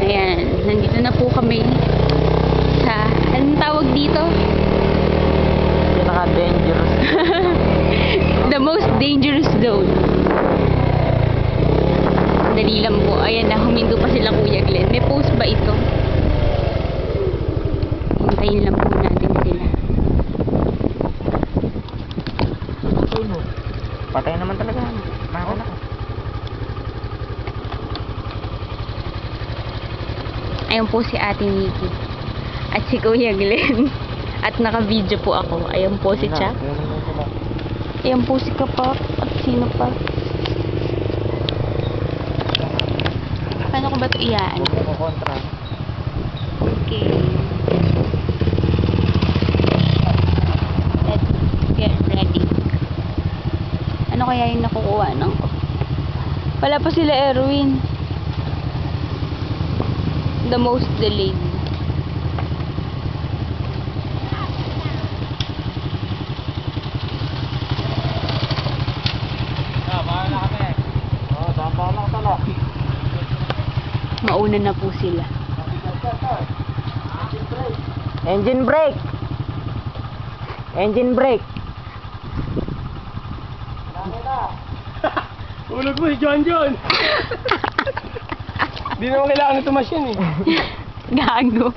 Ayan, nandito na po kami sa, anong tawag dito? Pinaka-dangerous. The most dangerous zone. Dali lang po. Ayan na, huminto pa sila Kuya Glenn. May post ba ito? Hintayin lang po natin sila. Patay naman talaga. Mako na. Ayun po si Ate Nikki. At si Kuya Glenn. At naka-video po ako. Ayun po si Chuck. Ayun po si Kapak. At sino pa? Paano ko ba ito iyaan? Huwag mo kontra. Okay. Let's get ready. Ano kaya yung nakukuha ng ko? Wala pa sila Erwin. The most delayed. Bahala kami. Bahala ka tala. Mauna na po sila. Engine brake. Engine brake. Ulog mo si John John. Di naman kailangan ito machine eh. Gago.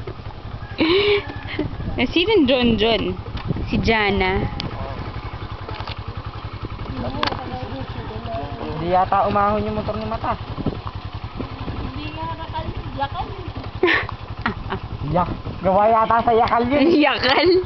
Sino John John? Si Jana. Hindi yata umahon yung motor ni Mata. Yak. Gawa yata sa yakal yun. Yakal.